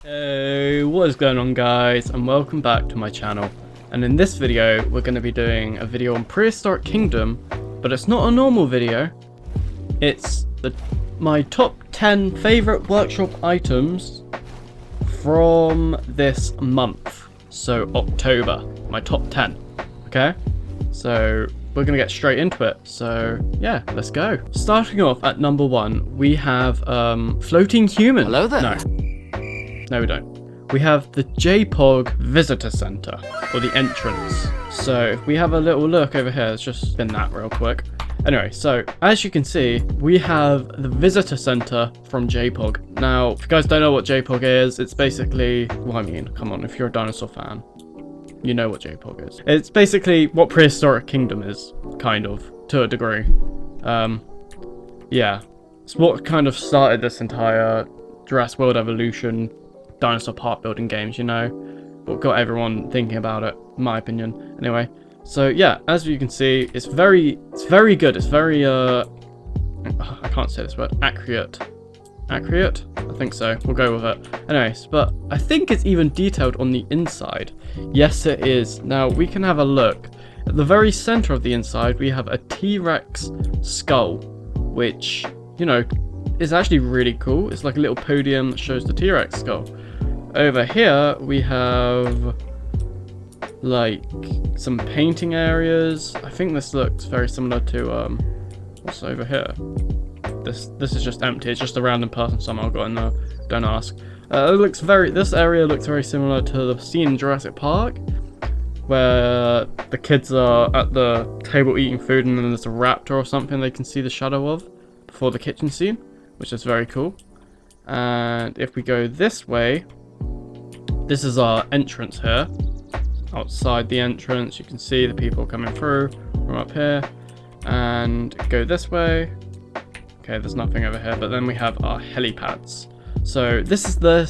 Hey, what is going on guys, and welcome back to my channel. And in this video we're going to be doing a video on Prehistoric Kingdom, but it's not a normal video. It's my top 10 favourite workshop items from this month, so October, my top 10. Okay, so we're going to get straight into it, so yeah, let's go. Starting off at number 1, we have floating human. Hello there. No, we don't. We have the JPOG Visitor Center, or the entrance. So if we have a little look over here, let's just spin that real quick. Anyway, so as you can see, we have the Visitor Center from JPOG. Now, if you guys don't know what JPOG is, it's basically, well, I mean, come on, if you're a Dinosaur fan, you know what JPOG is. It's basically what Prehistoric Kingdom is, kind of, to a degree. Yeah, it's what kind of started this entire Jurassic World Evolution dinosaur park building games, you know, what got everyone thinking about it, in my opinion. Anyway, so yeah, as you can see, it's very good. It's very I can't say this word. Accurate, I think so, we'll go with it. Anyways, but I think it's even detailed on the inside. Yes, it is. Now we can have a look at the very center of the inside. We have a T-Rex skull, which, you know, is actually really cool. It's like a little podium that shows the T-Rex skull. Over here we have like some painting areas. I think this looks very similar to what's over here. This is just empty. It's just a random person somehow got in there. Don't ask. This area looks very similar to the scene in Jurassic Park, where the kids are at the table eating food and then there's a raptor or something they can see the shadow of before the kitchen scene, which is very cool. And if we go this way, this is our entrance here. Outside the entrance, you can see the people coming through from up here. And go this way. Okay, there's nothing over here, but then we have our helipads. So this is the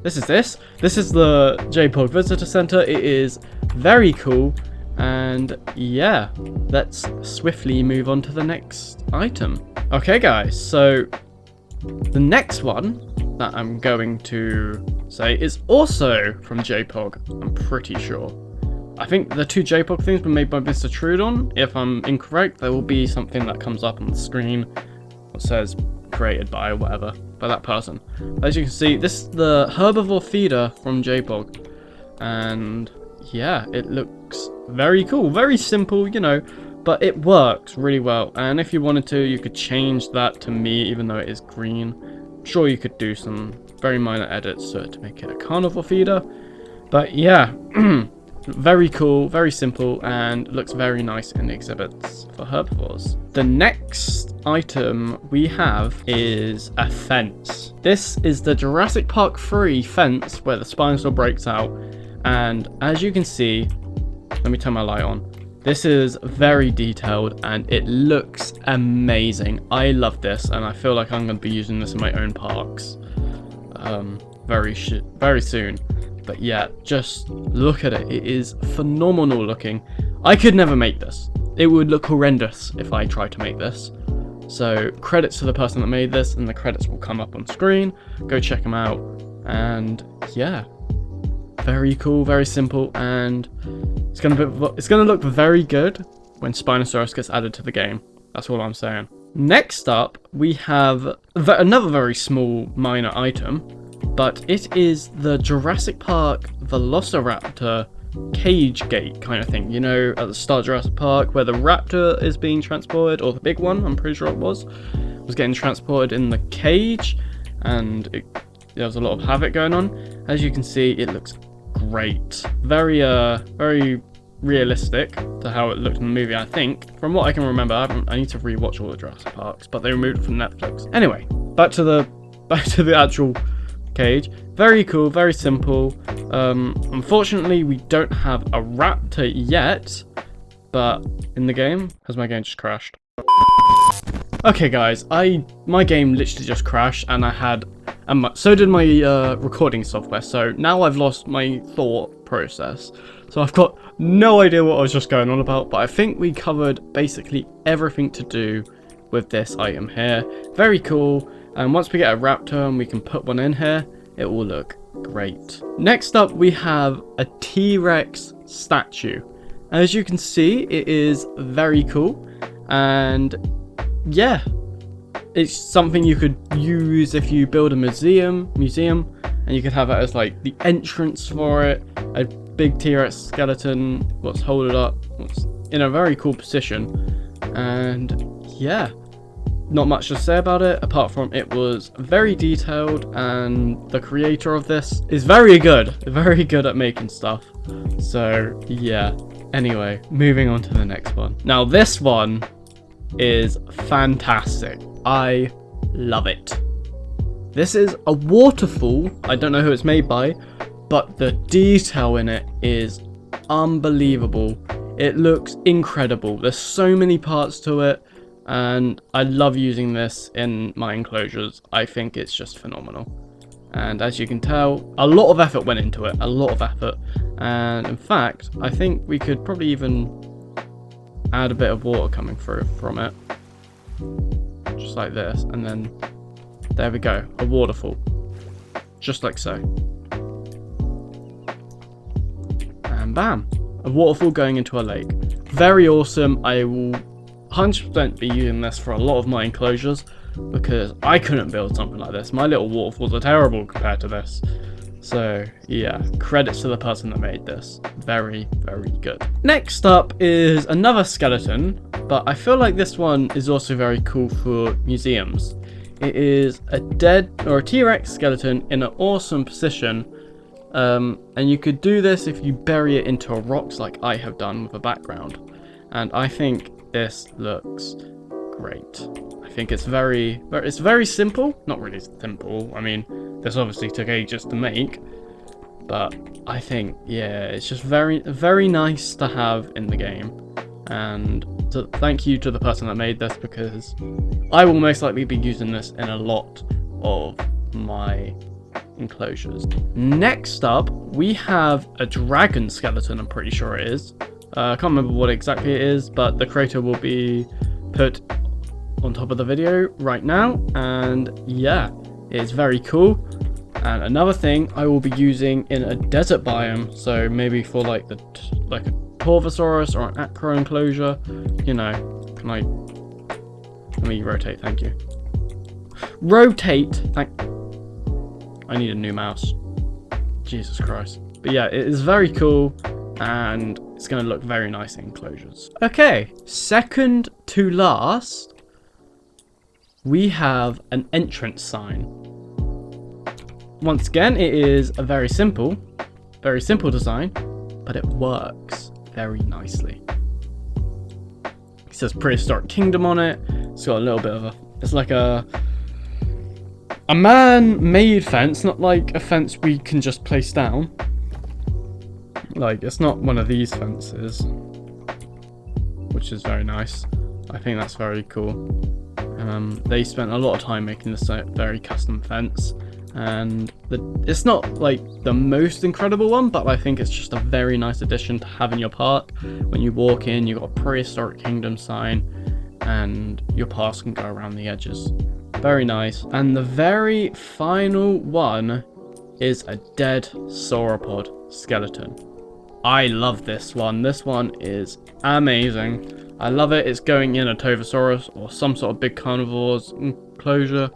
JPOG Visitor Center. It is very cool. And yeah, let's swiftly move on to the next item. Okay guys, so the next one that I'm going to say is also from JPOG, I'm pretty sure. I think the two JPOG things were made by Mr. Trudon. If I'm incorrect, there will be something that comes up on the screen that says created by whatever, by that person. As you can see, this is the Herbivore Feeder from JPOG. And yeah, it looks very cool, very simple, you know, but it works really well. And if you wanted to, you could change that to me, even though it is green. I'm sure you could do some very minor edits to it to make it a carnivore feeder. But yeah, very cool, very simple, and looks very nice in the exhibits for herbivores. The next item we have is a fence. This is the Jurassic Park 3 fence where the Spinosaur breaks out. And as you can see, let me turn my light on. This is very detailed and it looks amazing. I love this and I feel like I'm going to be using this in my own parks very soon. But yeah, just look at it. It is phenomenal looking. I could never make this. It would look horrendous if I tried to make this. So credits to the person that made this, and the credits will come up on screen. Go check them out. And yeah, very cool, very simple, and it's gonna look very good when Spinosaurus gets added to the game. That's all I'm saying. Next up, we have another very small minor item, but it is the Jurassic Park Velociraptor cage gate kind of thing. You know, at the start of Jurassic Park, where the raptor is being transported, or the big one, I'm pretty sure it was getting transported in the cage, and there was a lot of havoc going on. As you can see, it looks great. Very realistic to how it looked in the movie, I think. From what I can remember, I need to rewatch all the Jurassic Parks, but they removed it from Netflix. Anyway, back to the actual cage. Very cool, very simple. Unfortunately, we don't have a raptor yet, but in the game, has my game just crashed? Okay guys, my game literally just crashed, and so did my recording software, so now I've lost my thought process. So I've got no idea what I was just going on about, but I think we covered basically everything to do with this item here. Very cool, and once we get a raptor and we can put one in here, it will look great. Next up, we have a T-Rex statue. As you can see, it is very cool, and yeah, it's something you could use if you build a museum, and you could have it as like the entrance for it. A big T-Rex skeleton, what's holding up, what's in a very cool position, and yeah, not much to say about it apart from it was very detailed, and the creator of this is very good at making stuff. So yeah. Anyway, moving on to the next one. Now this one is fantastic. I love it. This is a waterfall. I don't know who it's made by, but the detail in it is unbelievable. It looks incredible. There's so many parts to it, and I love using this in my enclosures. I think it's just phenomenal. And as you can tell, a lot of effort went into it, and in fact, I think we could probably even add a bit of water coming through from it, just like this, and then there we go, a waterfall, just like so, and bam, a waterfall going into a lake. Very awesome. I will 100% be using this for a lot of my enclosures, because I couldn't build something like this. My little waterfalls are terrible compared to this. So yeah, credits to the person that made this. Very, very good. Next up is another skeleton, but I feel like this one is also very cool for museums. It is a T-Rex skeleton in an awesome position, and you could do this if you bury it into rocks like I have done with a background. And I think this looks great. I think it's very simple. Not really simple. I mean, this obviously took ages to make, but I think, yeah, it's just very nice to have in the game. And thank you to the person that made this, because I will most likely be using this in a lot of my enclosures. Next up, we have a dragon skeleton, I'm pretty sure it is. I can't remember what exactly it is, but the creator will be put on top of the video right now, and yeah, it's very cool. And another thing I will be using in a desert biome, so maybe for like a Torvosaurus or an Acro enclosure, you know. Let me rotate, thank you. I need a new mouse. Jesus Christ. But yeah, it is very cool, and it's going to look very nice in enclosures. Okay, second to last, we have an entrance sign. Once again, it is a very simple design, but it works very nicely. It says Prehistoric Kingdom on it. It's got a little bit of it's like a man-made fence, not like a fence we can just place down. Like, it's not one of these fences, which is very nice. I think that's very cool. They spent a lot of time making this a very custom fence, and it's not like the most incredible one, but I think it's just a very nice addition to have in your park. When you walk in, you've got a Prehistoric Kingdom sign, and your paths can go around the edges. Very nice. And the very final one is a dead sauropod skeleton. I love this one. This one is amazing. I love it. It's going in a Tovosaurus or some sort of big carnivore's enclosure,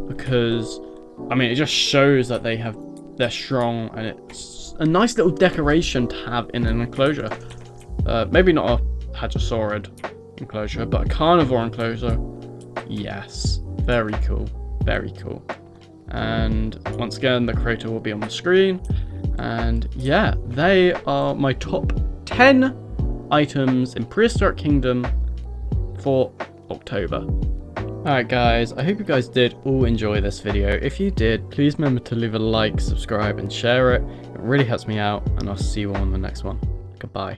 because I mean, it just shows that they're strong, and it's a nice little decoration to have in an enclosure. Maybe not a Hadrosaurid enclosure, but a carnivore enclosure. Yes, very cool, very cool. And once again, the creator will be on the screen. And yeah, they are my top 10 items in Prehistoric Kingdom for October. Alright guys, I hope you guys did all enjoy this video. If you did, please remember to leave a like, subscribe and share it. It really helps me out, and I'll see you all on the next one. Goodbye.